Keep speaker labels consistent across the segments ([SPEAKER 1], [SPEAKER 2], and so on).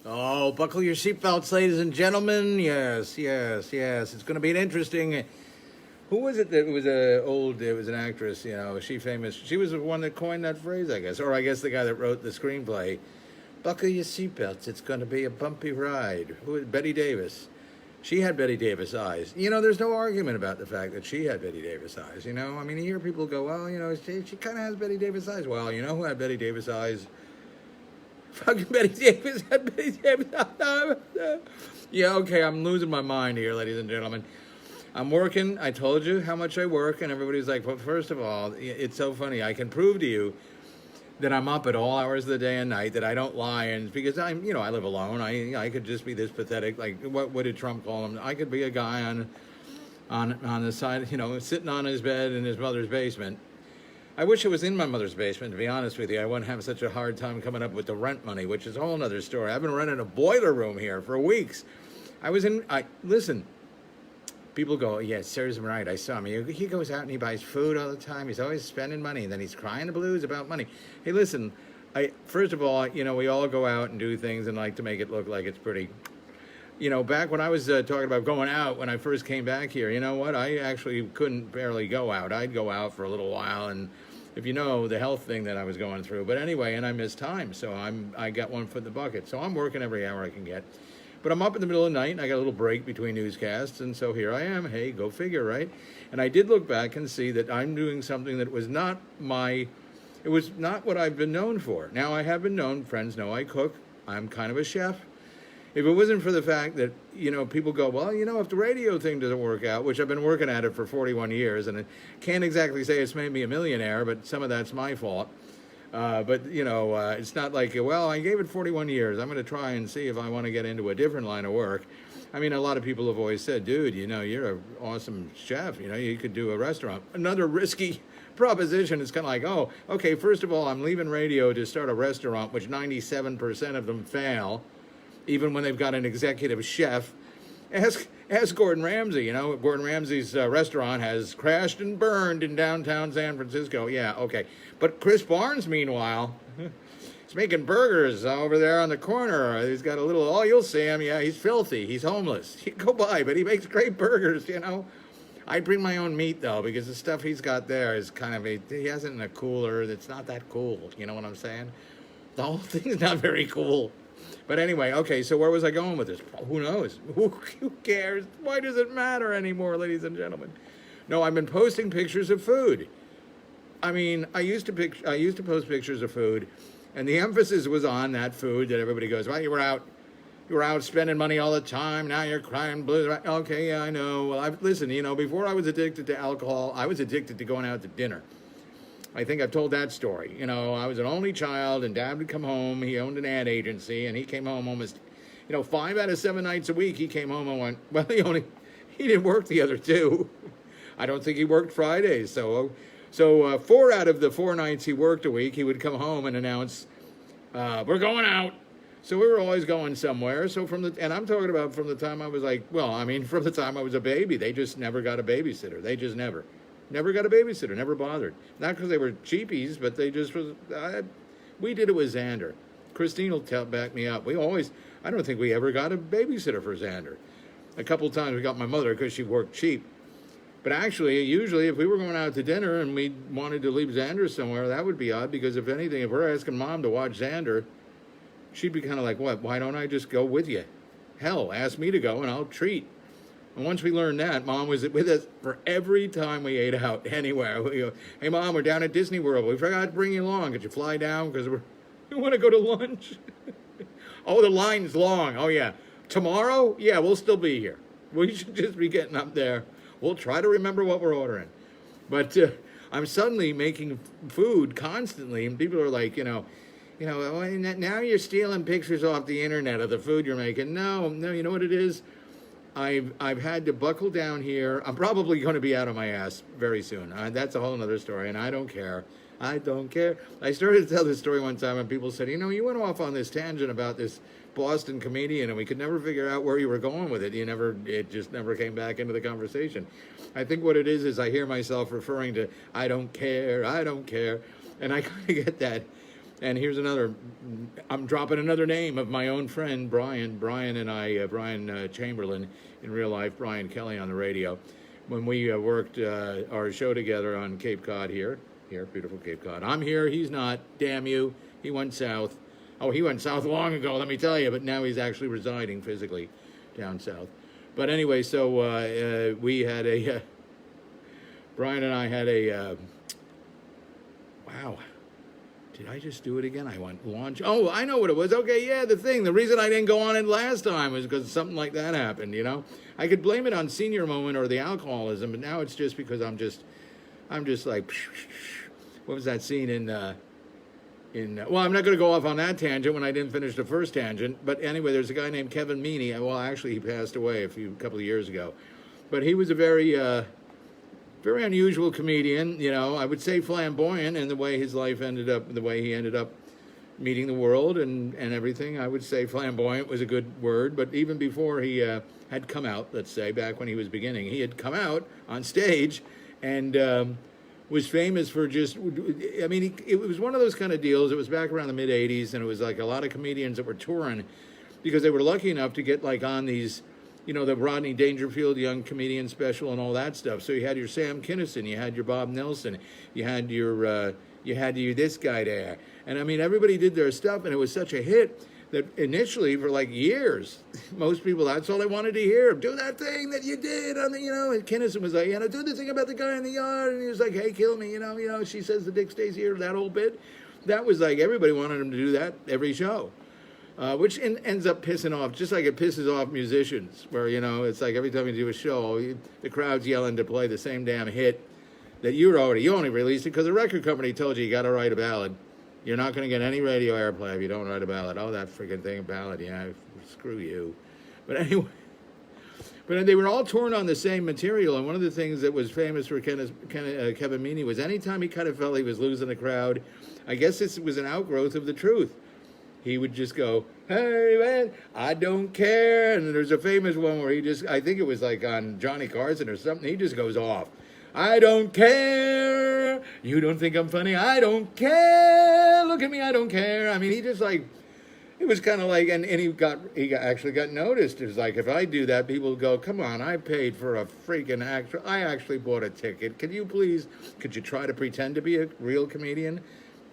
[SPEAKER 1] Oh, buckle your seatbelts, ladies and gentlemen. Yes, yes, yes. It's going to be an interesting. Who was it that was It was an actress. She famous. She was the one that coined that phrase, I guess, or I guess the guy that wrote the screenplay. Buckle your seatbelts. It's going to be a bumpy ride. Betty Davis. She had Betty Davis eyes. There's no argument about the fact that she had Betty Davis eyes. I mean, you hear people go, well, she kind of has Betty Davis eyes. Well, you know who had Betty Davis eyes? Fucking Betty Davis had Betty Davis. Yeah, okay, I'm losing my mind here, ladies and gentlemen. I'm working. I told you how much I work, and everybody's like, well, first of all, it's so funny. I can prove to you that I'm up at all hours of the day and night, that I don't lie, and because I live alone. I could just be this pathetic. Like, what did Trump call him? I could be a guy on the side, sitting on his bed in his mother's basement. I wish it was in my mother's basement, to be honest with you. I wouldn't have such a hard time coming up with the rent money, which is a whole other story. I've been renting a boiler room here for weeks. Listen, people go, yeah, Sarah's right. I saw him. He goes out and he buys food all the time. He's always spending money, and then he's crying the blues about money. Hey, listen, first of all, we all go out and do things and like to make it look like it's pretty. Back when I was talking about going out when I first came back here, you know what? I actually couldn't barely go out. I'd go out for a little while, and if you know the health thing that I was going through. But anyway, and I missed time, so I got one foot in the bucket. So I'm working every hour I can get. But I'm up in the middle of the night, and I got a little break between newscasts, and so here I am. Hey, go figure, right? And I did look back and see that I'm doing something that was not it was not what I've been known for. Now, I have been known, friends know I cook. I'm kind of a chef. If it wasn't for the fact that, people go, well, if the radio thing doesn't work out, which I've been working at it for 41 years, and I can't exactly say it's made me a millionaire, but some of that's my fault. It's not like, well, I gave it 41 years. I'm going to try and see if I want to get into a different line of work. I mean, a lot of people have always said, dude, you're an awesome chef. You could do a restaurant. Another risky proposition is kind of like, oh, okay, first of all, I'm leaving radio to start a restaurant, which 97% of them fail, even when they've got an executive chef. Ask Gordon Ramsay. Gordon Ramsay's restaurant has crashed and burned in downtown San Francisco. Yeah, okay. But Chris Barnes, meanwhile, he's making burgers over there on the corner. He's got a little, oh, you'll see him. Yeah, he's filthy. He's homeless. You go by, but he makes great burgers, I bring my own meat, though, because the stuff he's got there is kind of he has it in a cooler that's not that cool. You know what I'm saying? The whole thing's not very cool. But anyway, okay, so where was I going with this? Who knows? Who cares? Why does it matter anymore, ladies and gentlemen? No, I've been posting pictures of food. I mean, I used to post pictures of food, and the emphasis was on that food that everybody goes, well, you were out spending money all the time, now you're crying blues. Okay, yeah, I know. Well, listen, before I was addicted to alcohol, I was addicted to going out to dinner. I think I've told that story. I was an only child, and Dad would come home. He owned an ad agency, and he came home almost, 5 out of 7 nights a week. He came home and went, well, he didn't work the other 2. I don't think he worked Fridays. So 4 out of the 4 nights he worked a week, he would come home and announce, we're going out. So we were always going somewhere. So and I'm talking about from the time I was from the time I was a baby. They just never got a babysitter. They just never. Never got a babysitter, never bothered. Not because they were cheapies, but they just was. We did it with Xander. Christine will back me up. I don't think we ever got a babysitter for Xander. A couple times we got my mother because she worked cheap. But actually, usually if we were going out to dinner and we wanted to leave Xander somewhere, that would be odd because if anything, if we're asking Mom to watch Xander, she'd be kind of like, what? Why don't I just go with you? Hell, ask me to go and I'll treat. And once we learned that, Mom was with us for every time we ate out anywhere. We go, hey, Mom, we're down at Disney World. We forgot to bring you along. Could you fly down? Because we want to go to lunch. Oh, the line's long. Oh, yeah. Tomorrow? Yeah, we'll still be here. We should just be getting up there. We'll try to remember what we're ordering. But I'm suddenly making food constantly, and people are like, now you're stealing pictures off the internet of the food you're making. No, you know what it is? I've had to buckle down here. I'm probably going to be out of my ass very soon. That's a whole other story, and I don't care. I don't care. I started to tell this story one time, and people said, you went off on this tangent about this Boston comedian, and we could never figure out where you were going with it. It just never came back into the conversation. I think what it is I hear myself referring to, I don't care, and I kind of get that. And here's another, I'm dropping another name of my own friend, Brian. Brian Chamberlain in real life, Brian Kelly on the radio. When we worked our show together on Cape Cod here, beautiful Cape Cod. I'm here, he's not, damn you. He went south. Oh, he went south long ago, let me tell you, but now he's actually residing physically down south. But anyway, so we had a, Brian and I had a, wow. Did I just do it again? I went launch. Oh, I know what it was. Okay, yeah, the thing. The reason I didn't go on it last time was because something like that happened, you know? I could blame it on senior moment or the alcoholism, but now it's just because I'm just like, what was that scene in well, I'm not going to go off on that tangent when I didn't finish the first tangent, but anyway, there's a guy named Kevin Meaney. Well, actually, he passed away a couple of years ago, but he was a very unusual comedian, you know, I would say flamboyant in the way his life ended up, the way he ended up meeting the world and everything. I would say flamboyant was a good word, but even before he had come out, let's say, back when he was beginning, he had come out on stage and was famous for just, I mean, it was one of those kind of deals. It was back around the mid-'80s, and it was like a lot of comedians that were touring because they were lucky enough to get like on these, you know, the Rodney Dangerfield Young Comedian Special and all that stuff. So you had your Sam Kinison, you had your Bob Nelson, you had your this guy there. And I mean, everybody did their stuff, and it was such a hit that initially, for like years, most people, that's all they wanted to hear. Do that thing that you did on the, you know, and Kinison was like, you know, do the thing about the guy in the yard. And he was like, hey, kill me, you know, she says the dick stays here, that whole bit. That was like, everybody wanted him to do that every show. Which ends up pissing off, just like it pisses off musicians, where, you know, it's like every time you do a show, the crowd's yelling to play the same damn hit that you only released it because the record company told you got to write a ballad. You're not going to get any radio airplay if you don't write a ballad. Oh, that freaking thing, a ballad, yeah, screw you. But anyway, but they were all torn on the same material, and one of the things that was famous for Kevin Meaney was anytime he kind of felt he was losing a crowd, I guess this was an outgrowth of the truth. He would just go, hey, man, I don't care. And there's a famous one where he just, I think it was like on Johnny Carson or something, he just goes off. I don't care. You don't think I'm funny? I don't care. Look at me, I don't care. I mean, he just like, it was kind of like, and he actually got noticed. It was like, if I do that, people go, come on, I paid for a freaking actor. I actually bought a ticket. Could you try to pretend to be a real comedian?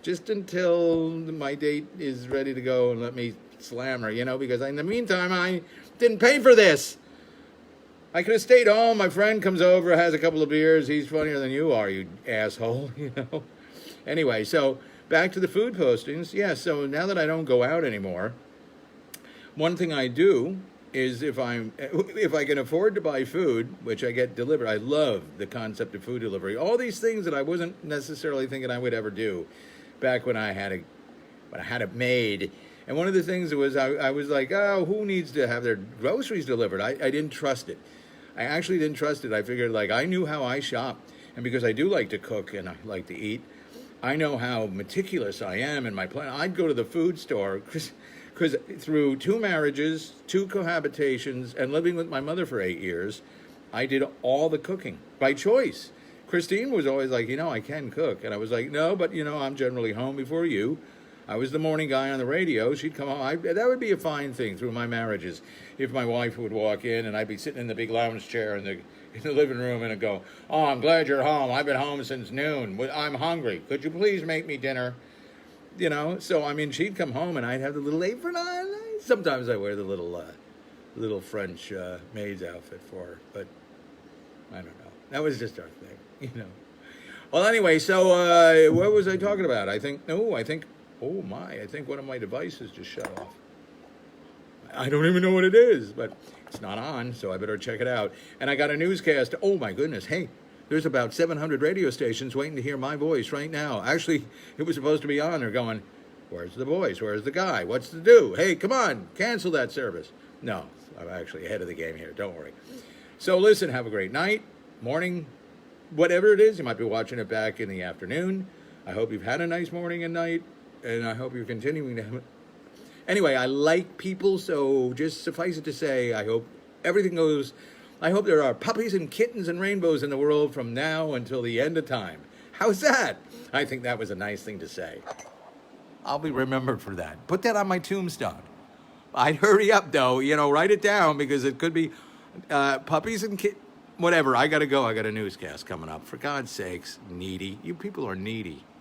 [SPEAKER 1] Just until my date is ready to go and let me slam her, you know, because in the meantime, I didn't pay for this. I could have stayed home. My friend comes over, has a couple of beers. He's funnier than you are, you asshole, you know. Anyway, so back to the food postings. Yeah, so now that I don't go out anymore, one thing I do is if I can afford to buy food, which I get delivered, I love the concept of food delivery. All these things that I wasn't necessarily thinking I would ever do back when I had it made. And one of the things was I was like, oh, who needs to have their groceries delivered? I didn't trust it. I actually didn't trust it. I figured, like, I knew how I shop. And because I do like to cook and I like to eat, I know how meticulous I am in my plan. I'd go to the food store because through 2 marriages, 2 cohabitations, and living with my mother for 8 years, I did all the cooking by choice. Christine was always like, you know, I can cook. And I was like, no, but, you know, I'm generally home before you. I was the morning guy on the radio. She'd come home. That would be a fine thing through my marriages. If my wife would walk in and I'd be sitting in the big lounge chair in the living room and I'd go, oh, I'm glad you're home. I've been home since noon. I'm hungry. Could you please make me dinner? You know, so, I mean, she'd come home and I'd have the little apron on. Sometimes I wear the little French maid's outfit for her, but I don't know. That was just our thing, you know. Well, anyway, so what was I talking about? I think one of my devices just shut off. I don't even know what it is, but it's not on, so I better check it out. And I got a newscast. Oh, my goodness. Hey, there's about 700 radio stations waiting to hear my voice right now. Actually, it was supposed to be on. They're going, where's the voice? Where's the guy? What's to do? Hey, come on, cancel that service. No, I'm actually ahead of the game here. Don't worry. So listen, have a great night, morning, whatever it is. You might be watching it back in the afternoon. I hope you've had a nice morning and night, and I hope you're continuing to have it. Anyway, I like people, so just suffice it to say, I hope everything goes. I hope there are puppies and kittens and rainbows in the world from now until the end of time. How's that? I think that was a nice thing to say. I'll be remembered for that. Put that on my tombstone. I'd hurry up though, write it down because it could be puppies and kids. Whatever. I gotta go. I got a newscast coming up. For God's sakes, needy. You people are needy.